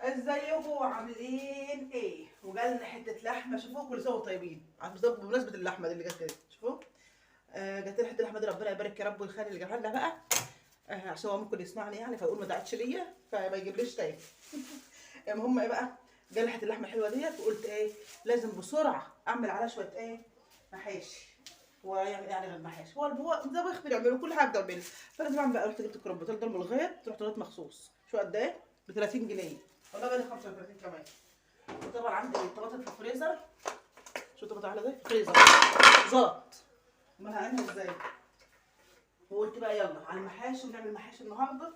ازيكم عاملين ايه؟ وجالنا حته لحمه. شوفوا كل سنه وانتم طيبين. بمناسبه اللحمه دي اللي جت، شوفوا. جت لنا حته لحمه دي، ربنا يبارك يا رب ويخلي اللي جابها لنا بقى. عشان هو ممكن يسمعني يعني فيقول ما دعتش ليا فما يجيبليش تاني. المهم ايه بقى؟ جالنا حته اللحمه الحلوه ديت وقلت ايه؟ لازم بسرعه اعمل عليها شويه ايه؟ محاشي. هو يعمل ايه على المحاشي؟ هو زي ما يخبر يعملوا كل حاجه بيعملها. فلازم اعمل بقى. رحت جبت كرنبتين دول من الغيط، رحت لغايه مخصوص. شو قد ايه؟ ب 30 جنيه. والله بقى لي 35 كمان. وطبعا عندي الطماطم في الفريزر. شو الطماطم على ده في الفريزر زلط. امال هعملها ازاي؟ وقلت بقى يلا على المحاشي ونعمل محاشي النهارده.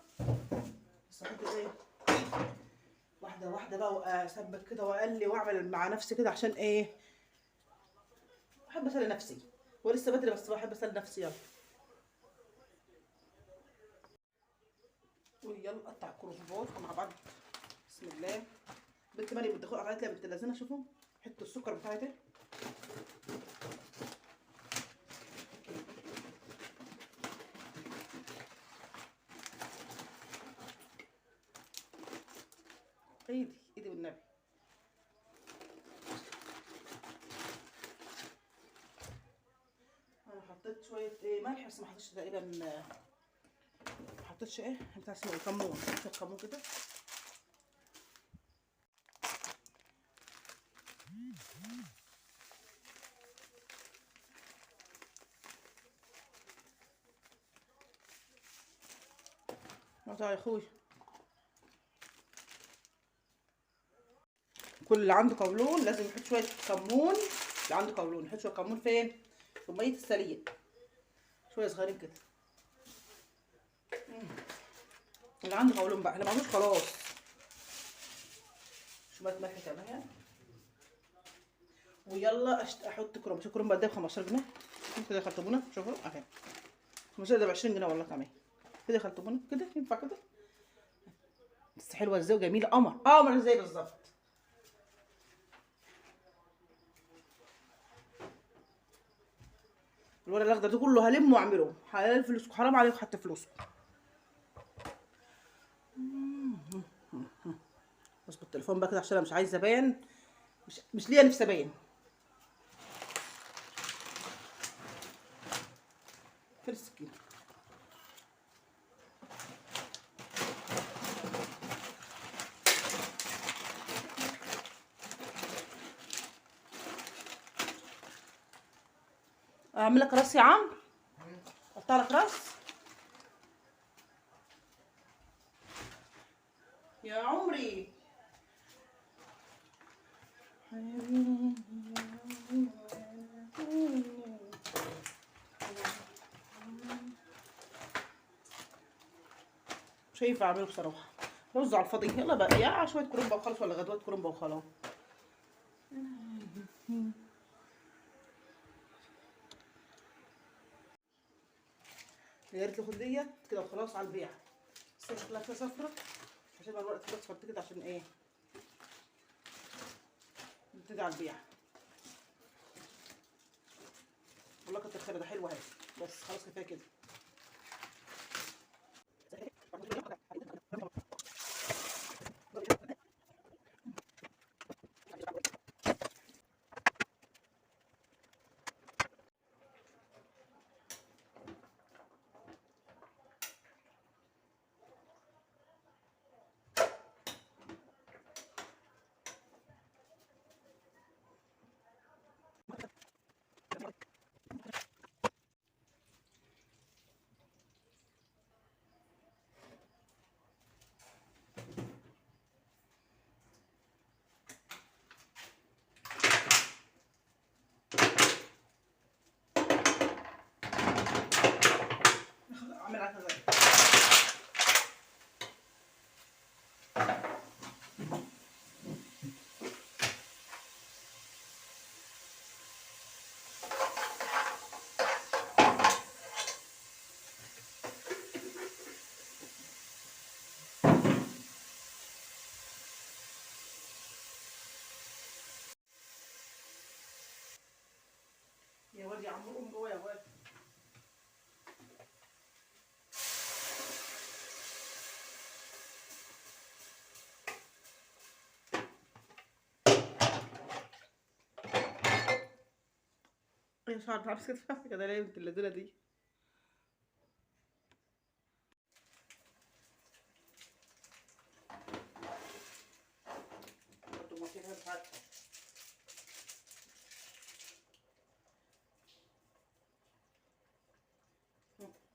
بس احط زي واحده واحده بقى واسبك كده واقلي واعمل مع نفسي كده. عشان ايه؟ بحب اسلي نفسي. ولسه بدري بس بحب اسلي نفسي. يلا ويلا نقطع الكرنبات مع بعض. بسم الله. بنت مريم بتاخد قطعت لي بنت اللذينه. شوفوا حته السكر بتاعتي. ايدي والنبي. انا حطيت شويه ايه ملح بس ما حطيتش تقريبا. ما حطيتش ايه بتاع اسمه كمون. شويه كمون كده. تعالى يا اخوي. كل اللي عنده قولون لازم يحط شويه كمون. اللي عنده قولون يحط شويه كمون فين؟ في ميه السليق. شويه صغيرين كده. اللي عنده قولون بقى اللي ما عندوش خلاص. شويه ملح كمان. ويلا احط كرنب. شوف كرنب قد ايه ب 15 جنيه. كده يا خلطبونه. شوفوا اهي 15 ده ب 20 جنيه والله كمان. كده يا خلطبونه كده ينفع كده. بس حلوه ازاي وجميله. قمر قمر ازاي بالظبط. الورق الاخضر ده كله هلمه واعمله. حلال فلوسكم، حرام عليكم حتى فلوسكم. اظبط التليفون بقى كده عشان انا مش عايزه ابان. مش ليا نفسي ابان. فين السكينه؟ اعمل لك راس يا عم. اقطع لك راس يا عمري. مش هينفع اعمله بصراحه. رز على الفاضي. يلا بقى يا شويه كرنبه وخلاص ولا غدوات كرنبه وخلاص. يا ريت اخد ديت كده وخلاص على البيع. بس شكلها كده صفرا عشان بقى الورق اصفر كده. عشان ايه؟ نبتدي على البيع. والله كتر خير ده حلو اهي. بس خلاص كفايه كده. مش عارفه امسك كده ليه بنت اللذينه دي. برضه ما فيها مش عارفه.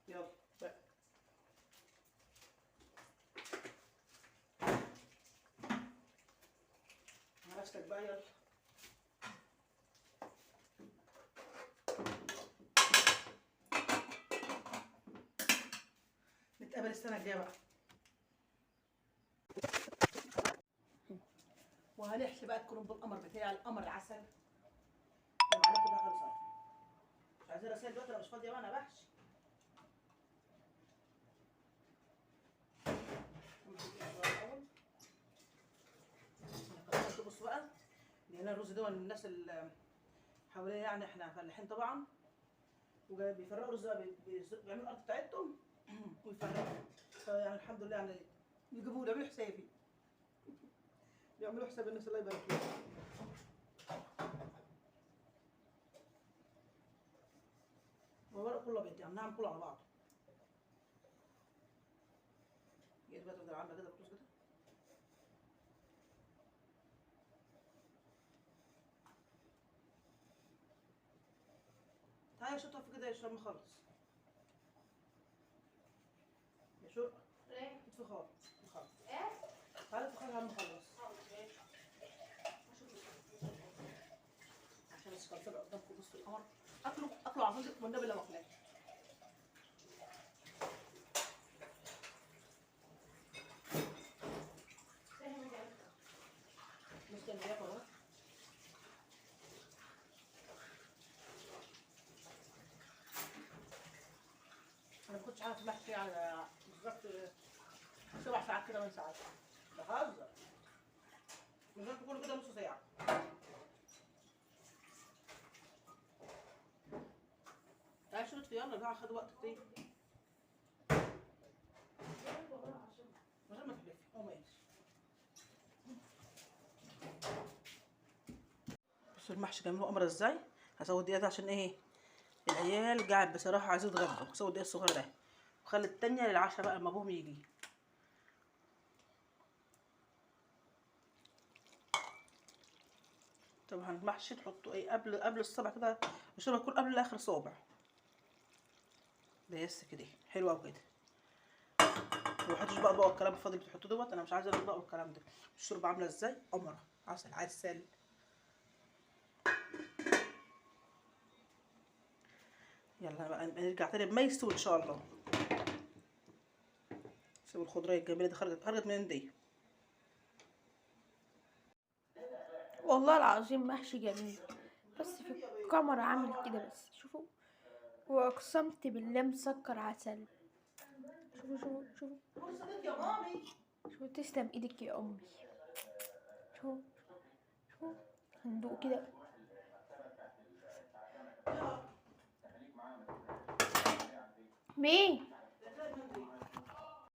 يلا بقى مع نفسك بقى يلا. نتقابل السنه الجايه بقى. وهنحشي بقى الكرنب بالقمر بتاعي، القمر العسل. ومعانا كلها خلصانه. مش عايزين رسائل دلوقتي، انا مش فاضيه بقى، انا بحشي. بصوا بقى، هنا الرز ده من الناس اللي حواليا، يعني احنا فلاحين طبعا، وبيفرقوا رز بقى، بيعملوا الارض بتاعتهم ويفرقوا. فيعني الحمد لله، يعني يجيبوا لي، يعملوا حسابي، بيعملوا حساب الناس، الله يبارك لهم. والورق كله ابيض، يعني نعم كله على بعض. جيت بقى تفضل عامله كده بطوس كده. تعالى يا شطه في كده يا شطه، ما خلص يا شو ايه في خالص خالص ايه. تعالى في خالص عم خلص عشان بس كان طلع قدامكم. بصوا القمر، اكلوا عظيم والنبي لا مقلاه. مستني ياكل اهو. انا ما كنتش عارف المحشي على بالظبط 7 ساعات كده، من ساعات بهزر. نزلت كله كده نص ساعه. تعالى شوت في، يلا بقى خد وقت كتير من غير ما تحلفي. ماشي. بصوا المحشي جميل وقمر ازاي. هسوي دقيقة عشان ايه، العيال قاعد بصراحه عايزين يتغدوا. هسوي الدقيقة الصغيرة ده وخلي التانية للعشاء بقى لما ابوهم يجي. طبعا المحشي تحطوا ايه قبل الصبع كده، الشوربه تكون قبل اخر صابع. بس كده حلوه وكده. ما تحطوش بقى الكلام الفاضي اللي بتحطوه دوت، انا مش عايزه بقى الكلام ده. الشوربه عامله ازاي، قمره عسل عسل. يلا بقى نرجع تاني بما يستوي ان شاء الله. شوفوا الخضره الجميله دي خرجت من دي. والله العظيم محشي جميل، بس في الكاميرا عامل كده بس. شوفوا، واقسمت بالله مسكر عسل. شوفوا يا مامي. شوفوا، تسلم ايدك يا امي. شوفوا شوفوا، هندوق كده. مين